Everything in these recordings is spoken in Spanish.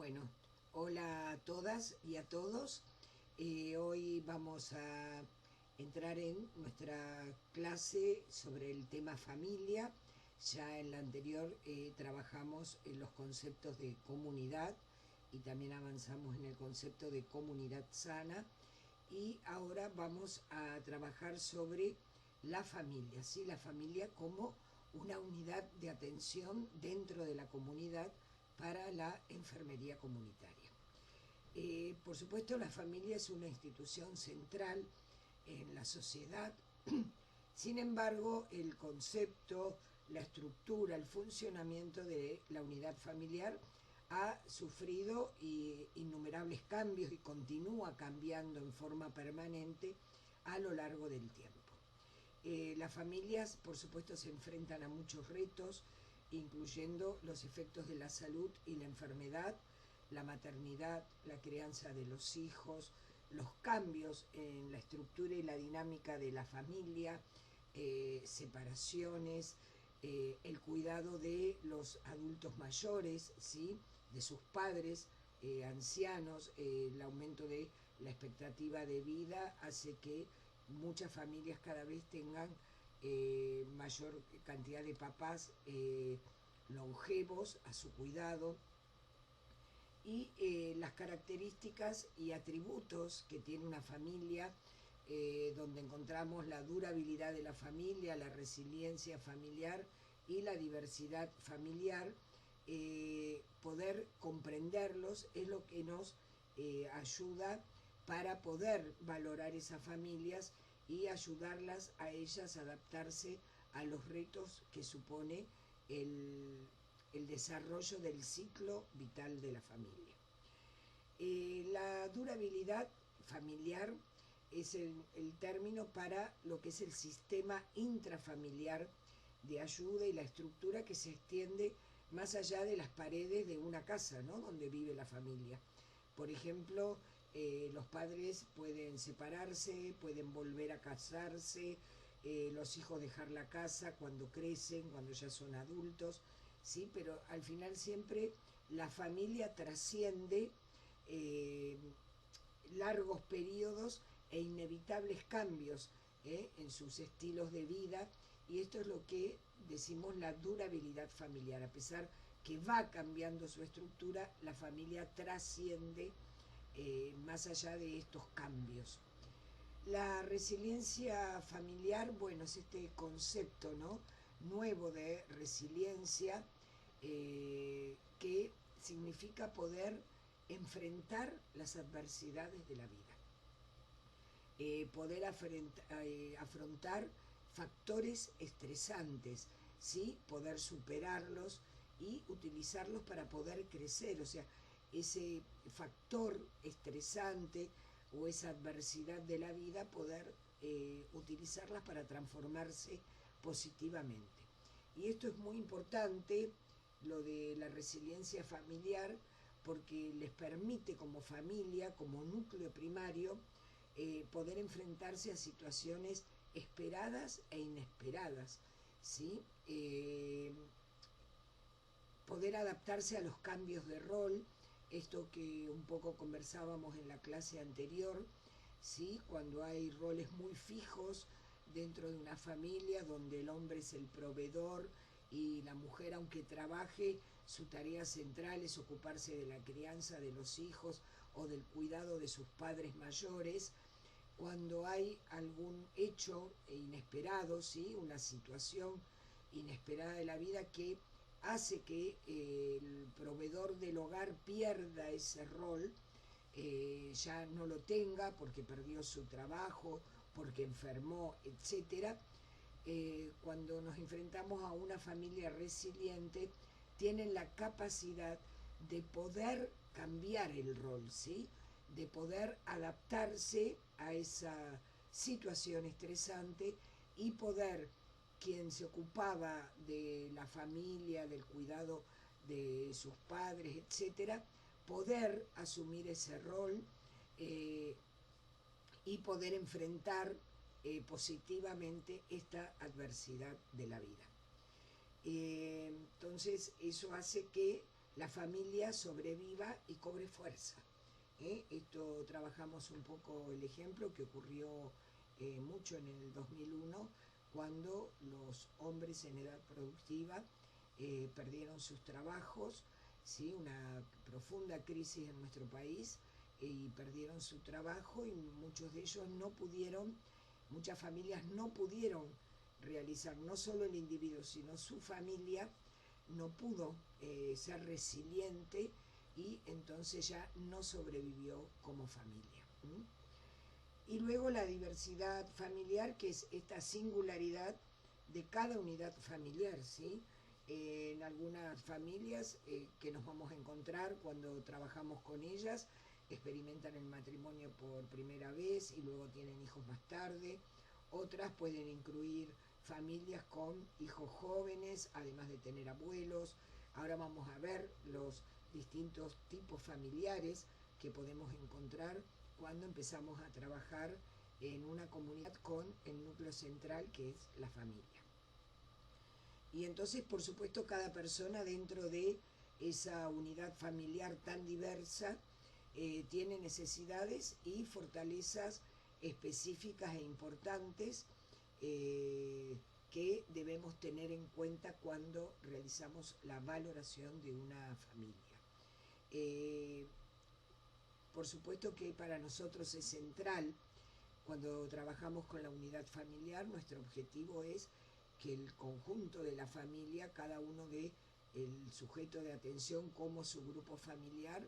Bueno, hola a todas y a todos. Hoy vamos a entrar en nuestra clase sobre el tema familia. Ya en la anterior trabajamos en los conceptos de comunidad y también avanzamos en el concepto de comunidad sana. Y ahora vamos a trabajar sobre la familia, ¿sí? La familia como una unidad de atención dentro de la comunidad para la enfermería comunitaria. Por supuesto, la familia es una institución central en la sociedad. Sin embargo, el concepto, la estructura, el funcionamiento de la unidad familiar ha sufrido innumerables cambios y continúa cambiando en forma permanente a lo largo del tiempo. Las familias, por supuesto, se enfrentan a muchos retos, incluyendo los efectos de la salud y la enfermedad, la maternidad, la crianza de los hijos, los cambios en la estructura y la dinámica de la familia, separaciones, el cuidado de los adultos mayores, ¿sí? De sus padres, ancianos, el aumento de la expectativa de vida hace que muchas familias cada vez tengan mayor cantidad de papás longevos a su cuidado, y las características y atributos que tiene una familia, donde encontramos la durabilidad de la familia, la resiliencia familiar y la diversidad familiar. Poder comprenderlos es lo que nos ayuda para poder valorar esas familias y ayudarlas a ellas a adaptarse a los retos que supone el desarrollo del ciclo vital de la familia. La durabilidad familiar es el término para lo que es el sistema intrafamiliar de ayuda y la estructura que se extiende más allá de las paredes de una casa, ¿no?, donde vive la familia. Por ejemplo, los padres pueden separarse, pueden volver a casarse, los hijos dejar la casa cuando crecen, cuando ya son adultos, ¿sí? Pero al final siempre la familia trasciende largos periodos e inevitables cambios en sus estilos de vida, y esto es lo que decimos la durabilidad familiar. A pesar que va cambiando su estructura, la familia trasciende más allá de estos cambios. La resiliencia familiar, bueno, es este concepto, ¿no?, nuevo de resiliencia, que significa poder enfrentar las adversidades de la vida, poder afrontar factores estresantes, ¿sí?, poder superarlos y utilizarlos para poder crecer. O sea, ese factor estresante o esa adversidad de la vida, poder utilizarlas para transformarse positivamente. Y esto es muy importante, lo de la resiliencia familiar, porque les permite como familia, como núcleo primario, poder enfrentarse a situaciones esperadas e inesperadas, ¿sí? Poder adaptarse a los cambios de rol, esto que un poco conversábamos en la clase anterior, ¿sí?, cuando hay roles muy fijos dentro de una familia donde el hombre es el proveedor y la mujer, aunque trabaje, su tarea central es ocuparse de la crianza de los hijos o del cuidado de sus padres mayores. Cuando hay algún hecho inesperado, ¿sí?, una situación inesperada de la vida que hace que el proveedor del hogar pierda ese rol, ya no lo tenga porque perdió su trabajo, porque enfermó, etc. Cuando nos enfrentamos a una familia resiliente, tienen la capacidad de poder cambiar el rol, ¿sí?, de poder adaptarse a esa situación estresante y poder, quien se ocupaba de la familia, del cuidado de sus padres, etcétera, poder asumir ese rol y poder enfrentar positivamente esta adversidad de la vida. Entonces eso hace que la familia sobreviva y cobre fuerza. Esto trabajamos un poco el ejemplo que ocurrió mucho en el 2001, cuando los hombres en edad productiva perdieron sus trabajos, ¿sí? Una profunda crisis en nuestro país, y perdieron su trabajo, y muchos de ellos no pudieron, muchas familias no pudieron realizar, no solo el individuo, sino su familia no pudo ser resiliente, y entonces ya no sobrevivió como familia. Y luego la diversidad familiar, que es esta singularidad de cada unidad familiar, ¿sí? En algunas familias que nos vamos a encontrar cuando trabajamos con ellas, experimentan el matrimonio por primera vez y luego tienen hijos más tarde. Otras pueden incluir familias con hijos jóvenes, además de tener abuelos. Ahora vamos a ver los distintos tipos familiares que podemos encontrar cuando empezamos a trabajar en una comunidad con el núcleo central, que es la familia. Y entonces, por supuesto, cada persona dentro de esa unidad familiar tan diversa tiene necesidades y fortalezas específicas e importantes que debemos tener en cuenta cuando realizamos la valoración de una familia. Por supuesto que para nosotros es central, cuando trabajamos con la unidad familiar, nuestro objetivo es que el conjunto de la familia, cada uno de el sujeto de atención como su grupo familiar,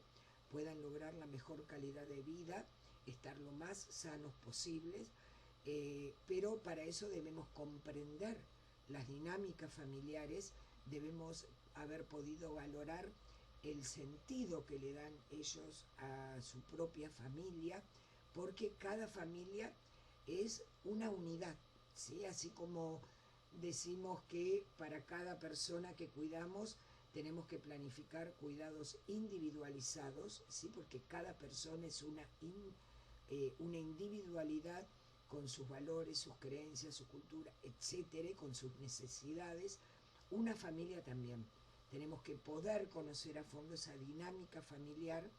puedan lograr la mejor calidad de vida, estar lo más sanos posibles, pero para eso debemos comprender las dinámicas familiares, debemos haber podido valorar el sentido que le dan ellos a su propia familia, porque cada familia es una unidad, ¿sí? Así como decimos que para cada persona que cuidamos tenemos que planificar cuidados individualizados, ¿sí? Porque cada persona es una individualidad con sus valores, sus creencias, su cultura, etcétera, con sus necesidades. Una familia también. Tenemos que poder conocer a fondo esa dinámica familiar,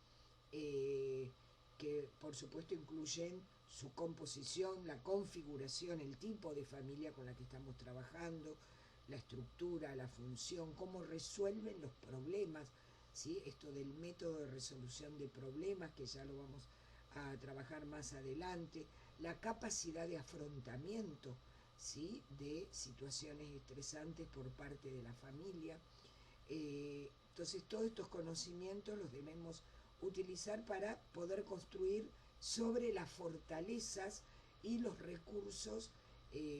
que por supuesto incluyen su composición, la configuración, el tipo de familia con la que estamos trabajando, la estructura, la función, cómo resuelven los problemas, ¿sí? Esto del método de resolución de problemas, que ya lo vamos a trabajar más adelante, la capacidad de afrontamiento, ¿sí? De situaciones estresantes por parte de la familia. Entonces todos estos conocimientos los debemos utilizar para poder construir sobre las fortalezas y los recursos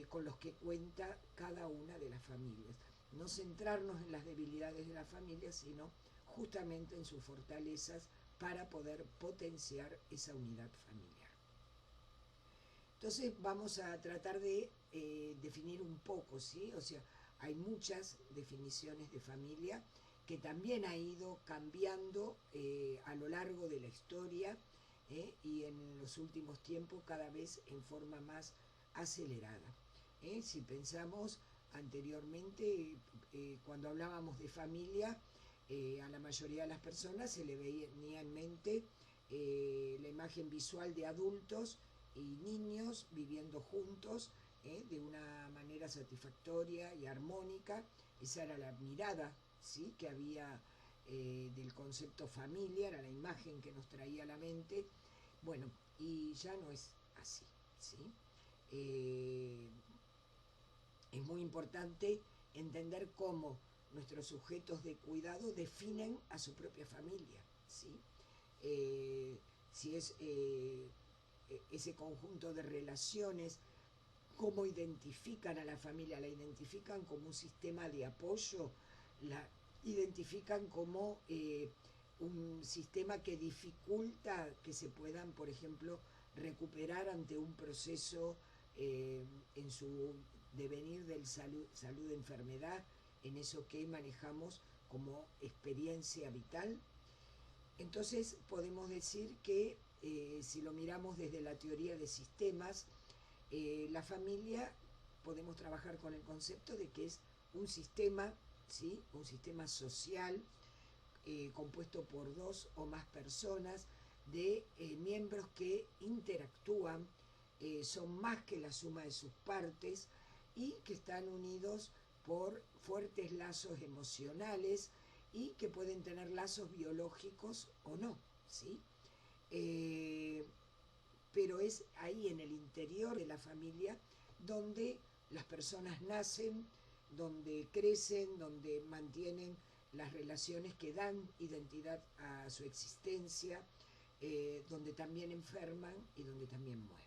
con los que cuenta cada una de las familias. No centrarnos en las debilidades de la familia, sino justamente en sus fortalezas para poder potenciar esa unidad familiar. Entonces vamos a tratar de definir un poco, ¿sí? O sea, hay muchas definiciones de familia que también ha ido cambiando a lo largo de la historia, y en los últimos tiempos cada vez en forma más acelerada. Si pensamos anteriormente, cuando hablábamos de familia, a la mayoría de las personas se le venía en mente la imagen visual de adultos y niños viviendo juntos de una manera satisfactoria y armónica. Esa era la mirada, ¿sí? Que había del concepto familia, era la imagen que nos traía a la mente. Bueno, y ya no es así, ¿sí? Es muy importante entender cómo nuestros sujetos de cuidado definen a su propia familia, ¿sí? Si es ese conjunto de relaciones, cómo identifican a la familia, la identifican como un sistema de apoyo, la identifican como un sistema que dificulta que se puedan, por ejemplo, recuperar ante un proceso en su devenir del salud-enfermedad, en eso que manejamos como experiencia vital. Entonces podemos decir que si lo miramos desde la teoría de sistemas, la familia, podemos trabajar con el concepto de que es un sistema, ¿sí? Un sistema social compuesto por dos o más personas, de miembros que interactúan, son más que la suma de sus partes y que están unidos por fuertes lazos emocionales y que pueden tener lazos biológicos o no, ¿sí? Pero es ahí en el interior de la familia donde las personas nacen, donde crecen, donde mantienen las relaciones que dan identidad a su existencia, donde también enferman y donde también mueren.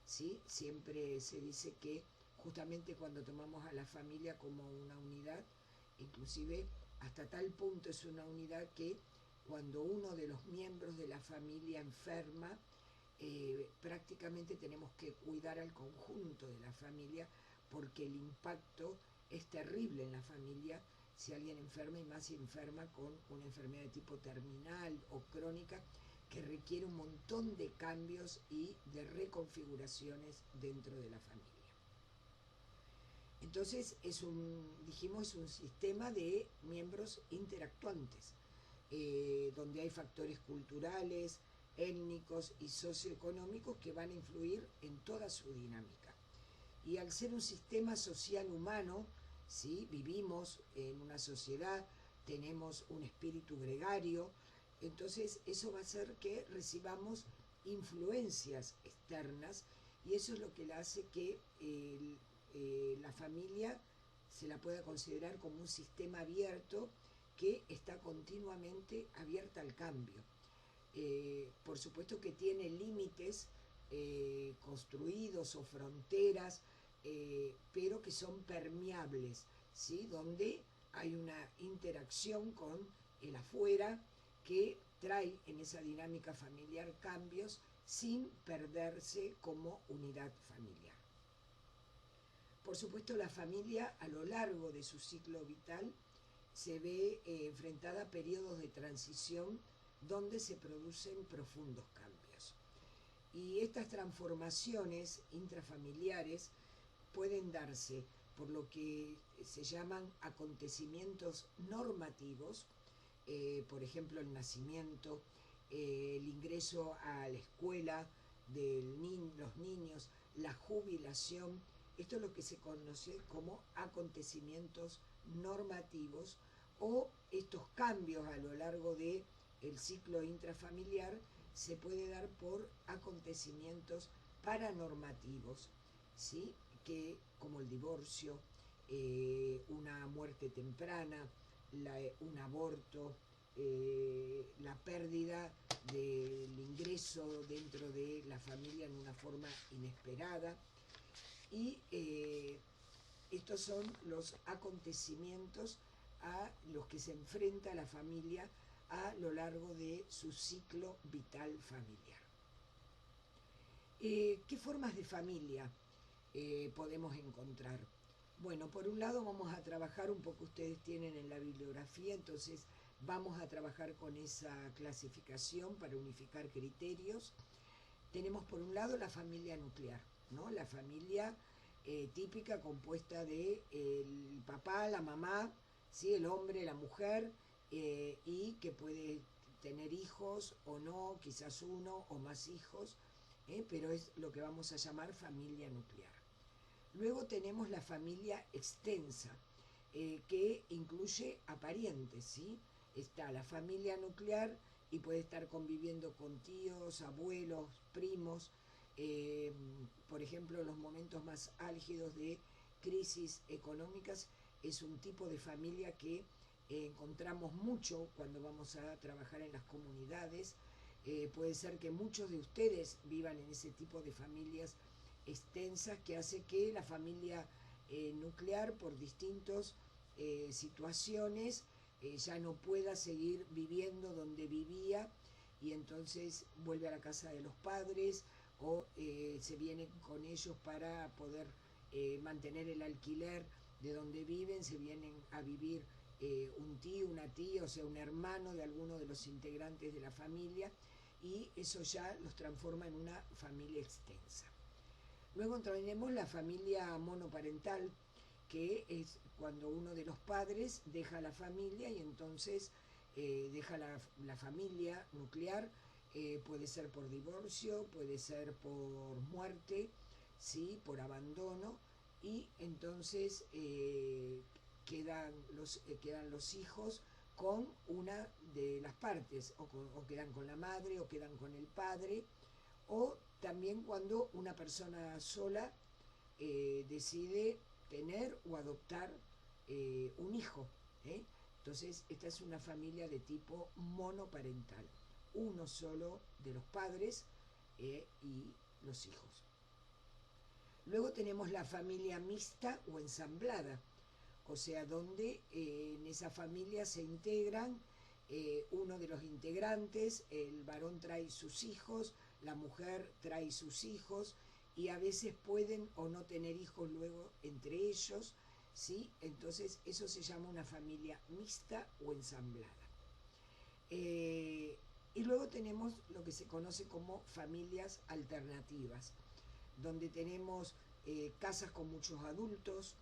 ¿Sí? Siempre se dice que justamente cuando tomamos a la familia como una unidad, inclusive hasta tal punto es una unidad que cuando uno de los miembros de la familia enferma, prácticamente tenemos que cuidar al conjunto de la familia porque el impacto es terrible en la familia si alguien enferma, y más si enferma con una enfermedad de tipo terminal o crónica que requiere un montón de cambios y de reconfiguraciones dentro de la familia. Entonces dijimos, es un sistema de miembros interactuantes, donde hay factores culturales, étnicos y socioeconómicos que van a influir en toda su dinámica. Y al ser un sistema social humano, ¿sí? Vivimos en una sociedad, tenemos un espíritu gregario, entonces eso va a hacer que recibamos influencias externas y eso es lo que le hace que la familia se la pueda considerar como un sistema abierto que está continuamente abierta al cambio. Por supuesto que tiene límites construidos o fronteras, pero que son permeables, ¿sí? Donde hay una interacción con el afuera que trae en esa dinámica familiar cambios sin perderse como unidad familiar. Por supuesto, la familia a lo largo de su ciclo vital se ve enfrentada a periodos de transición donde se producen profundos cambios. Y estas transformaciones intrafamiliares pueden darse por lo que se llaman acontecimientos normativos, por ejemplo el nacimiento, el ingreso a la escuela de los niños, la jubilación. Esto es lo que se conoce como acontecimientos normativos, o estos cambios a lo largo del ciclo intrafamiliar se puede dar por acontecimientos paranormativos, ¿sí? Que, como el divorcio, una muerte temprana, un aborto, la pérdida del ingreso dentro de la familia en una forma inesperada. Y estos son los acontecimientos a los que se enfrenta la familia a lo largo de su ciclo vital familiar. ¿Qué formas de familia podemos encontrar? Bueno, por un lado vamos a trabajar un poco, ustedes tienen en la bibliografía, entonces vamos a trabajar con esa clasificación para unificar criterios. Tenemos por un lado la familia nuclear, ¿no? La familia típica compuesta de el papá, la mamá, ¿sí? El hombre, la mujer, y que puede tener hijos o no, quizás uno o más hijos, pero es lo que vamos a llamar familia nuclear. Luego tenemos la familia extensa, que incluye a parientes, ¿sí? Está la familia nuclear y puede estar conviviendo con tíos, abuelos, primos. Por ejemplo, en los momentos más álgidos de crisis económicas es un tipo de familia que encontramos mucho cuando vamos a trabajar en las comunidades. Puede ser que muchos de ustedes vivan en ese tipo de familias extensas que hace que la familia nuclear, por distintas situaciones, ya no pueda seguir viviendo donde vivía y entonces vuelve a la casa de los padres o se viene con ellos para poder mantener el alquiler de donde viven, se vienen a vivir un tío, una tía, o sea, un hermano de alguno de los integrantes de la familia, y eso ya los transforma en una familia extensa. Luego tenemos la familia monoparental, que es cuando uno de los padres deja la familia y entonces deja la familia nuclear, puede ser por divorcio, puede ser por muerte, ¿sí? Por abandono, y entonces quedan los hijos con una de las partes, o quedan con la madre, o quedan con el padre, o también cuando una persona sola decide tener o adoptar un hijo. ¿eh? Entonces, esta es una familia de tipo monoparental, uno solo de los padres y los hijos. Luego tenemos la familia mixta o ensamblada, o sea, donde en esa familia se integran uno de los integrantes, el varón trae sus hijos, la mujer trae sus hijos, y a veces pueden o no tener hijos luego entre ellos, ¿sí? Entonces eso se llama una familia mixta o ensamblada. Y luego tenemos lo que se conoce como familias alternativas, donde tenemos casas con muchos adultos,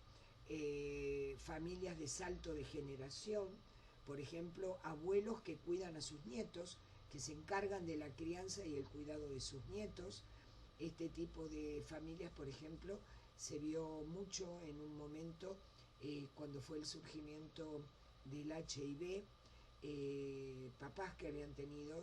familias de salto de generación, por ejemplo, abuelos que cuidan a sus nietos, que se encargan de la crianza y el cuidado de sus nietos. Este tipo de familias, por ejemplo, se vio mucho en un momento cuando fue el surgimiento del HIV, papás que habían tenido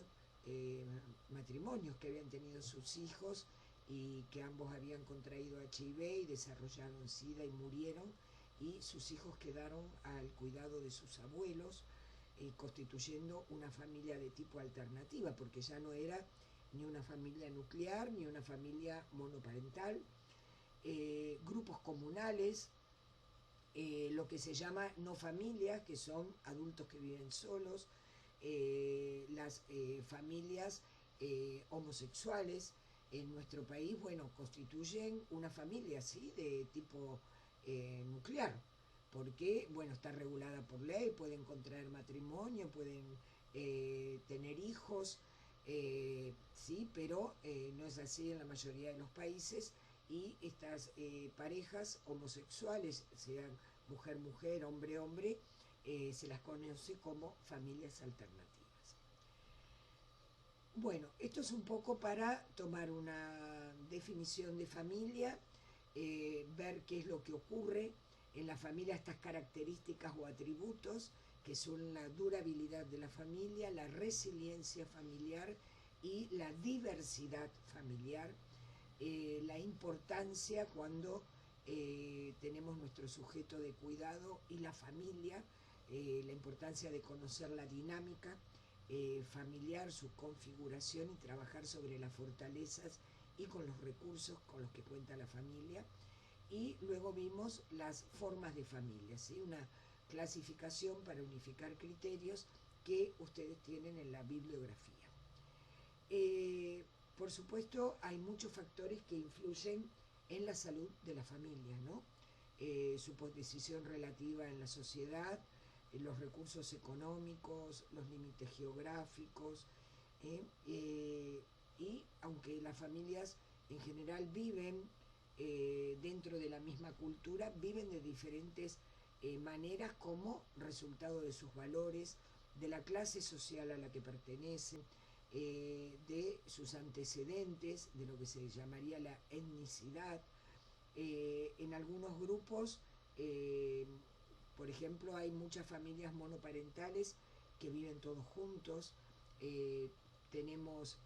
matrimonios que habían tenido sus hijos y que ambos habían contraído HIV y desarrollaron SIDA y murieron, y sus hijos quedaron al cuidado de sus abuelos, constituyendo una familia de tipo alternativa, porque ya no era ni una familia nuclear ni una familia monoparental. Grupos comunales, lo que se llama no familias, que son adultos que viven solos, las familias homosexuales en nuestro país, bueno, constituyen una familia, ¿sí? De tipo nuclear, porque, bueno, está regulada por ley, pueden contraer matrimonio, pueden tener hijos, sí, pero no es así en la mayoría de los países, y estas parejas homosexuales, sean mujer-mujer, hombre-hombre, se las conoce como familias alternativas. Bueno, esto es un poco para tomar una definición de familia, ver qué es lo que ocurre en la familia, estas características o atributos que son la durabilidad de la familia, la resiliencia familiar y la diversidad familiar, la importancia cuando tenemos nuestro sujeto de cuidado y la familia, la importancia de conocer la dinámica familiar, su configuración, y trabajar sobre las fortalezas y con los recursos con los que cuenta la familia. Y luego vimos las formas de familia, ¿sí? Una clasificación para unificar criterios que ustedes tienen en la bibliografía. Por supuesto, hay muchos factores que influyen en la salud de la familia, ¿no? Su posición relativa en la sociedad, los recursos económicos, los límites geográficos, y aunque las familias en general viven dentro de la misma cultura, viven de diferentes maneras como resultado de sus valores, de la clase social a la que pertenecen, de sus antecedentes, de lo que se llamaría la etnicidad. En algunos grupos, por ejemplo, hay muchas familias monoparentales que viven todos juntos. Tenemos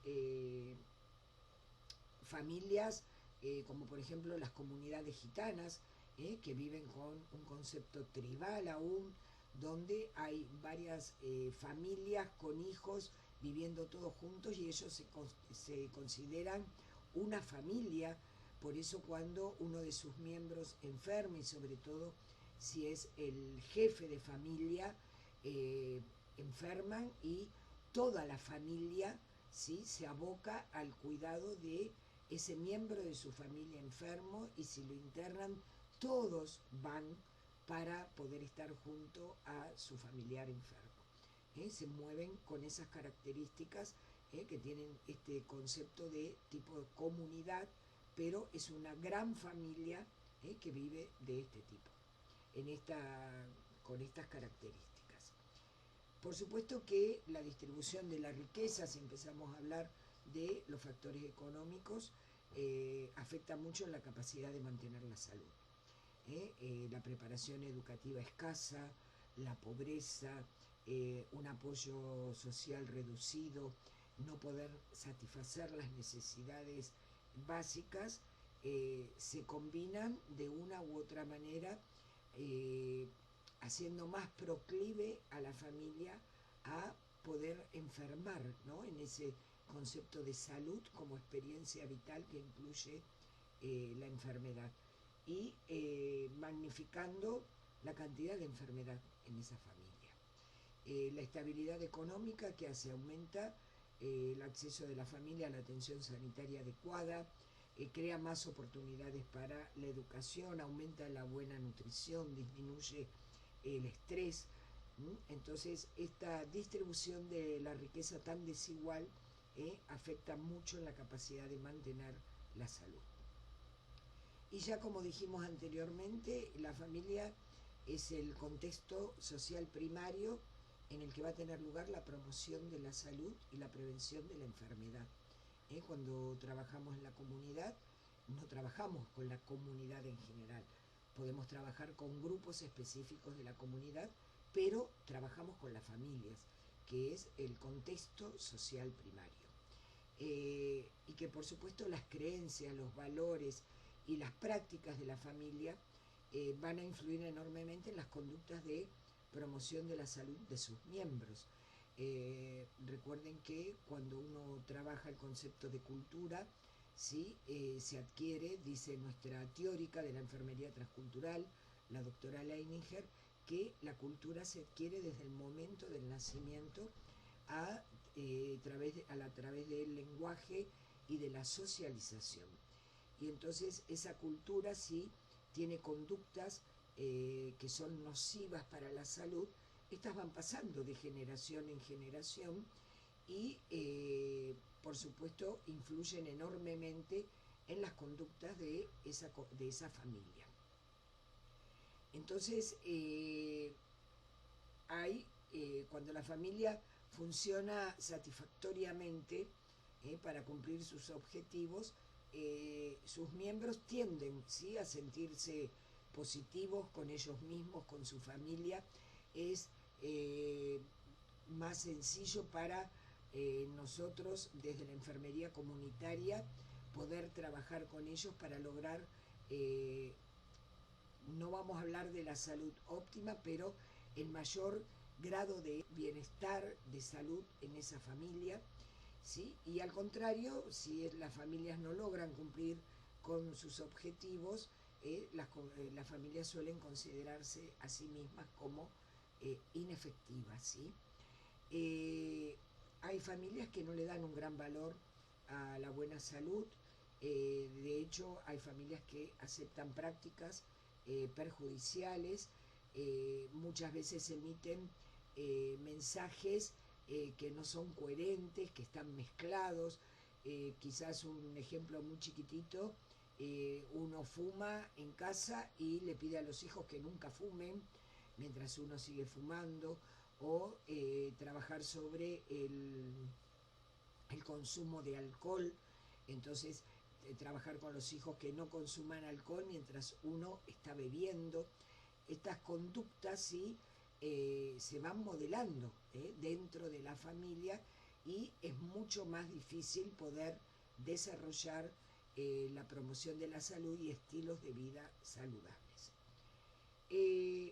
familias como por ejemplo las comunidades gitanas, que viven con un concepto tribal aún, donde hay varias familias con hijos viviendo todos juntos, y ellos se consideran una familia. Por eso cuando uno de sus miembros enferma, y sobre todo si es el jefe de familia, enferman, y toda la familia, ¿sí?, se aboca al cuidado de ese miembro de su familia enfermo, y si lo internan, todos van para poder estar junto a su familiar enfermo. Se mueven con esas características que tienen este concepto de tipo de comunidad, pero es una gran familia que vive de este tipo, con estas características. Por supuesto que la distribución de la riqueza, si empezamos a hablar de los factores económicos, afecta mucho en la capacidad de mantener la salud. La preparación educativa escasa, la pobreza, un apoyo social reducido, no poder satisfacer las necesidades básicas, se combinan de una u otra manera, haciendo más proclive a la familia a poder enfermar, ¿no? En ese concepto de salud como experiencia vital que incluye la enfermedad, y magnificando la cantidad de enfermedad en esa familia. La estabilidad económica que hace aumenta el acceso de la familia a la atención sanitaria adecuada, crea más oportunidades para la educación, aumenta la buena nutrición, disminuye el estrés. Entonces, esta distribución de la riqueza tan desigual afecta mucho en la capacidad de mantener la salud. Y ya como dijimos anteriormente, la familia es el contexto social primario en el que va a tener lugar la promoción de la salud y la prevención de la enfermedad. Cuando trabajamos en la comunidad, no trabajamos con la comunidad en general. Podemos trabajar con grupos específicos de la comunidad, pero trabajamos con las familias, que es el contexto social primario. Y que por supuesto las creencias, los valores y las prácticas de la familia van a influir enormemente en las conductas de promoción de la salud de sus miembros. Recuerden que cuando uno trabaja el concepto de cultura, ¿sí? Se adquiere, dice nuestra teórica de la enfermería transcultural, la doctora Leininger, que la cultura se adquiere desde el momento del nacimiento a través del lenguaje y de la socialización. Y entonces esa cultura sí tiene conductas que son nocivas para la salud. Estas van pasando de generación en generación y por supuesto influyen enormemente en las conductas de esa familia. Entonces cuando la familia funciona satisfactoriamente para cumplir sus objetivos, sus miembros tienden, ¿sí?, a sentirse positivos con ellos mismos, con su familia. Es más sencillo para nosotros desde la enfermería comunitaria poder trabajar con ellos para lograr, no vamos a hablar de la salud óptima, pero el mayor grado de bienestar, de salud en esa familia, ¿sí? Y al contrario, si las familias no logran cumplir con sus objetivos, las familias suelen considerarse a sí mismas como inefectivas, ¿sí? Hay familias que no le dan un gran valor a la buena salud. De hecho, hay familias que aceptan prácticas perjudiciales. Muchas veces emiten mensajes que no son coherentes, que están mezclados. Quizás un ejemplo muy chiquitito, uno fuma en casa y le pide a los hijos que nunca fumen mientras uno sigue fumando, o trabajar sobre el consumo de alcohol. Entonces trabajar con los hijos que no consuman alcohol mientras uno está bebiendo. Estas conductas sí se van modelando dentro de la familia, y es mucho más difícil poder desarrollar la promoción de la salud y estilos de vida saludables.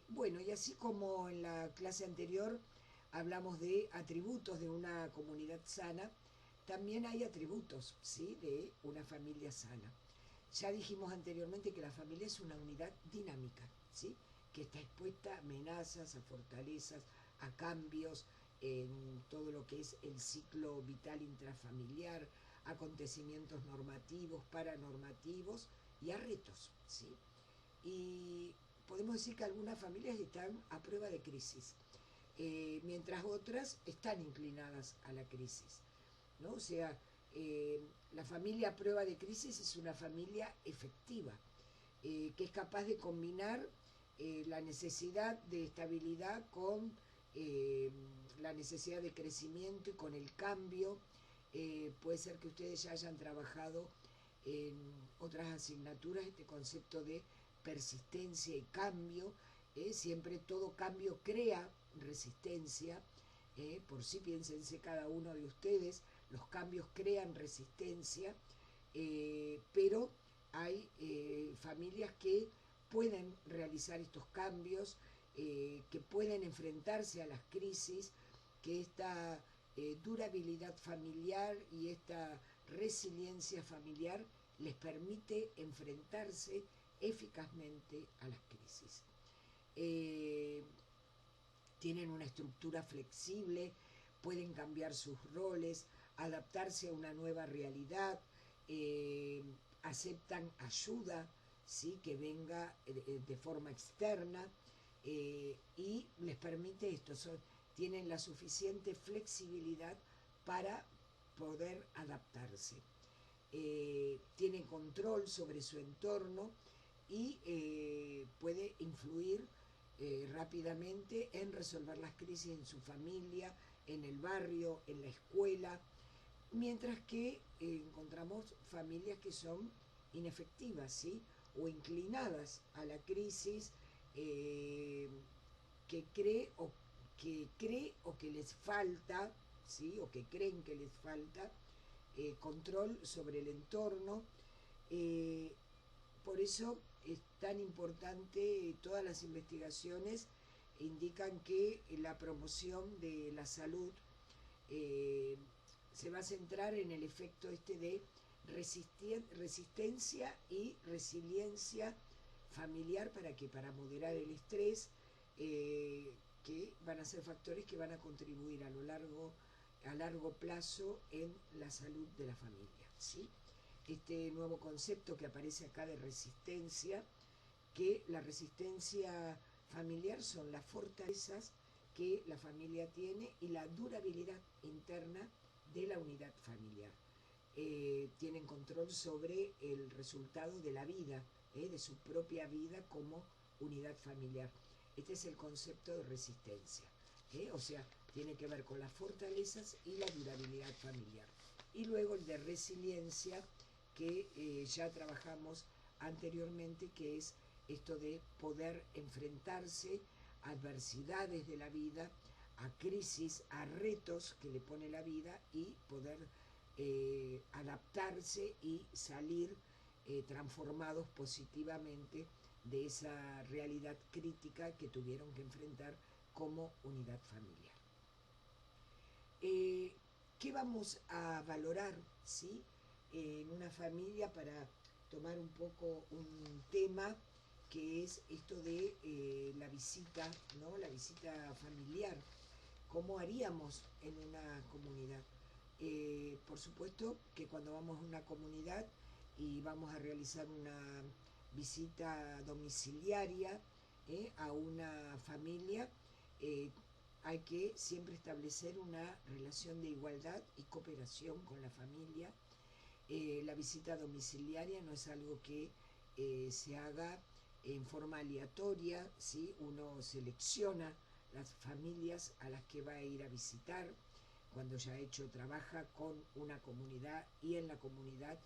Bueno, y así como en la clase anterior hablamos de atributos de una comunidad sana, también hay atributos, ¿sí?, de una familia sana. Ya dijimos anteriormente que la familia es una unidad dinámica, ¿sí?, que está expuesta a amenazas, a fortalezas, a cambios en todo lo que es el ciclo vital intrafamiliar, acontecimientos normativos, paranormativos y a retos, ¿sí? Y podemos decir que algunas familias están a prueba de crisis, mientras otras están inclinadas a la crisis, ¿no? O sea, la familia a prueba de crisis es una familia efectiva, que es capaz de combinar la necesidad de estabilidad con la necesidad de crecimiento y con el cambio. Puede ser que ustedes ya hayan trabajado en otras asignaturas este concepto de persistencia y cambio. Siempre todo cambio crea resistencia. Por sí piénsense cada uno de ustedes, los cambios crean resistencia, pero hay familias que pueden realizar estos cambios, que pueden enfrentarse a las crisis, que esta durabilidad familiar y esta resiliencia familiar les permite enfrentarse eficazmente a las crisis. Tienen una estructura flexible, pueden cambiar sus roles, adaptarse a una nueva realidad, aceptan ayuda, ¿sí?, que venga de forma externa, y les permite esto, tienen la suficiente flexibilidad para poder adaptarse. Tienen control sobre su entorno y puede influir rápidamente en resolver las crisis en su familia, en el barrio, en la escuela, mientras que encontramos familias que son inefectivas, ¿sí?, o inclinadas a la crisis, que cree o que les falta, ¿sí?, o que creen que les falta control sobre el entorno. Por eso es tan importante, todas las investigaciones indican que la promoción de la salud se va a centrar en el efecto de resistencia y resiliencia familiar, para moderar el estrés, que van a ser factores que van a contribuir a largo plazo en la salud de la familia, ¿sí? Este nuevo concepto que aparece acá de resistencia, que la resistencia familiar son las fortalezas que la familia tiene y la durabilidad interna de la unidad familiar. Tienen control sobre el resultado de la vida, de su propia vida como unidad familiar. Este es el concepto de resistencia, o sea, tiene que ver con las fortalezas y la durabilidad familiar. Y luego el de resiliencia, que ya trabajamos anteriormente, que es esto de poder enfrentarse a adversidades de la vida, a crisis, a retos que le pone la vida, y poder adaptarse y salir transformados positivamente de esa realidad crítica que tuvieron que enfrentar como unidad familiar. ¿Qué vamos a valorar, ¿sí?, en una familia, para tomar un poco un tema que es esto de la visita, ¿no?, la visita familiar? ¿Cómo haríamos en una comunidad? Por supuesto que cuando vamos a una comunidad y vamos a realizar una visita domiciliaria a una familia, hay que siempre establecer una relación de igualdad y cooperación con la familia. La visita domiciliaria no es algo que se haga en forma aleatoria, ¿sí? Uno selecciona las familias a las que va a ir a visitar. Cuando ya trabaja con una comunidad, y en la comunidad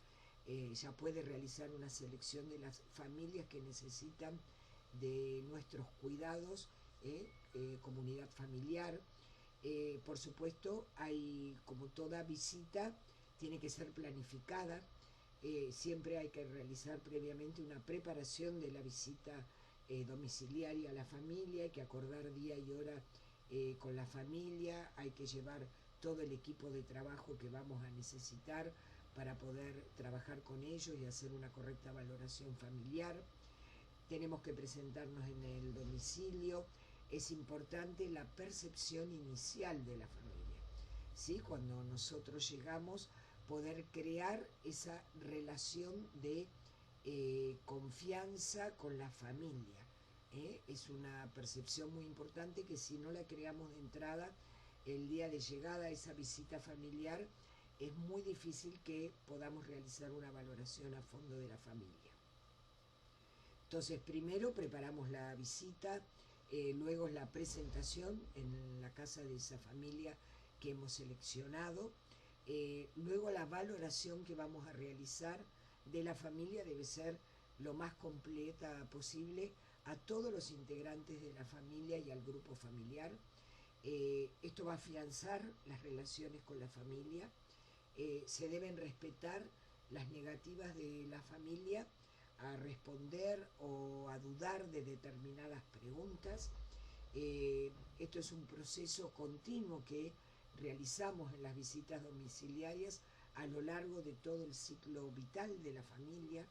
ya puede realizar una selección de las familias que necesitan de nuestros cuidados, comunidad familiar. Por supuesto, como toda visita, tiene que ser planificada. Siempre hay que realizar previamente una preparación de la visita domiciliaria a la familia, hay que acordar día y hora con la familia, hay que llevar todo el equipo de trabajo que vamos a necesitar para poder trabajar con ellos y hacer una correcta valoración familiar. Tenemos que presentarnos en el domicilio. Es importante la percepción inicial de la familia, ¿sí? Cuando nosotros llegamos, poder crear esa relación de confianza con la familia. Es una percepción muy importante que, si no la creamos de entrada, el día de llegada a esa visita familiar, es muy difícil que podamos realizar una valoración a fondo de la familia. Entonces, primero preparamos la visita, luego la presentación en la casa de esa familia que hemos seleccionado, luego la valoración que vamos a realizar de la familia debe ser lo más completa posible a todos los integrantes de la familia y al grupo familiar. Esto va a afianzar las relaciones con la familia. Se deben respetar las negativas de la familia a responder o a dudar de determinadas preguntas. Esto es un proceso continuo que realizamos en las visitas domiciliarias a lo largo de todo el ciclo vital de la familia.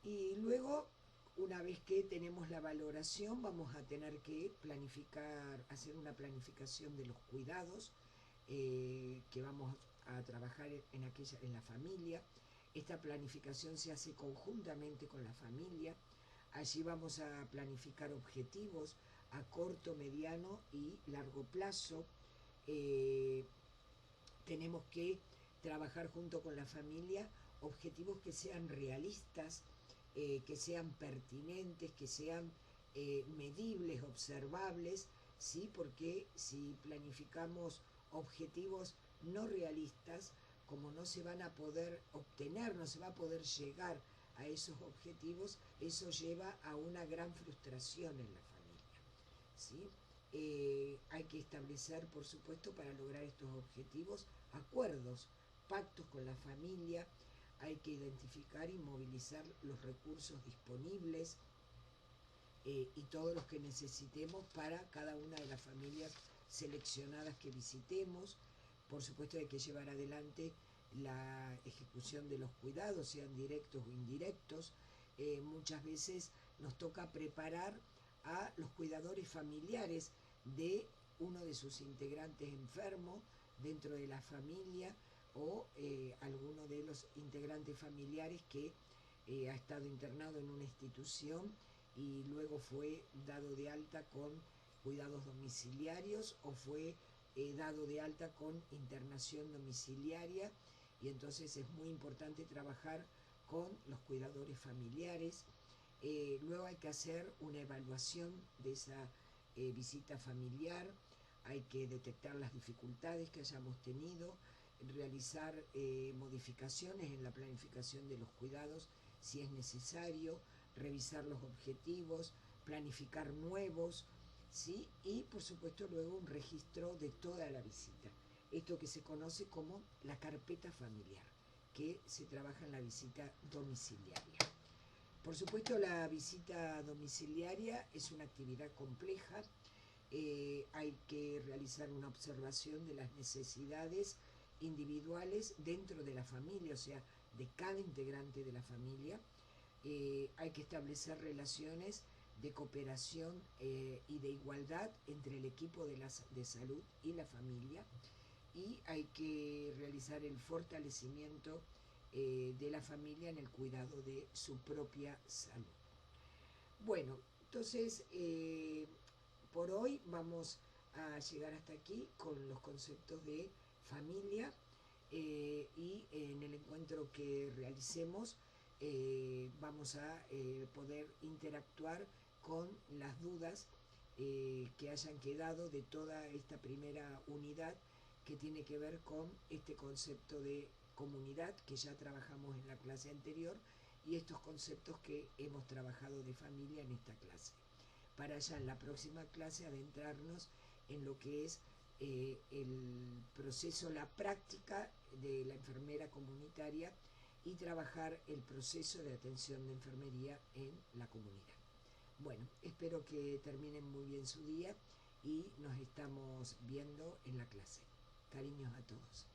Y luego, una vez que tenemos la valoración, vamos a tener que planificar, hacer una planificación de los cuidados que vamos a trabajar en la familia. Esta planificación se hace conjuntamente con la familia. Allí vamos a planificar objetivos a corto, mediano y largo plazo. Tenemos que trabajar junto con la familia objetivos que sean realistas, que sean pertinentes, que sean medibles, observables, ¿sí? Porque si planificamos objetivos no realistas, como no se van a poder obtener, no se va a poder llegar a esos objetivos, eso lleva a una gran frustración en la familia, ¿sí? Hay que establecer, por supuesto, para lograr estos objetivos, acuerdos, pactos con la familia. Hay que identificar y movilizar los recursos disponibles y todos los que necesitemos para cada una de las familias seleccionadas que visitemos. Por supuesto, hay que llevar adelante la ejecución de los cuidados, sean directos o indirectos. Muchas veces nos toca preparar a los cuidadores familiares de uno de sus integrantes enfermo dentro de la familia, o alguno de los integrantes familiares que ha estado internado en una institución y luego fue dado de alta con cuidados domiciliarios, o fue dado de alta con internación domiciliaria, y entonces es muy importante trabajar con los cuidadores familiares. Luego hay que hacer una evaluación de esa visita familiar, hay que detectar las dificultades que hayamos tenido, realizar modificaciones en la planificación de los cuidados si es necesario, revisar los objetivos, planificar nuevos, ¿sí? Y por supuesto luego un registro de toda la visita. Esto que se conoce como la carpeta familiar, que se trabaja en la visita domiciliaria. Por supuesto, la visita domiciliaria es una actividad compleja. Hay que realizar una observación de las necesidades individuales dentro de la familia, o sea, de cada integrante de la familia. Hay que establecer relaciones de cooperación y de igualdad entre el equipo de salud y la familia, y hay que realizar el fortalecimiento de la familia en el cuidado de su propia salud. Bueno, entonces por hoy vamos a llegar hasta aquí con los conceptos de familia, y en el encuentro que realicemos vamos a poder interactuar con las dudas que hayan quedado de toda esta primera unidad, que tiene que ver con este concepto de comunidad que ya trabajamos en la clase anterior, y estos conceptos que hemos trabajado de familia en esta clase, para ya en la próxima clase adentrarnos en lo que es el proceso, la práctica de la enfermera comunitaria, y trabajar el proceso de atención de enfermería en la comunidad. Bueno, espero que terminen muy bien su día y nos estamos viendo en la clase. Cariños a todos.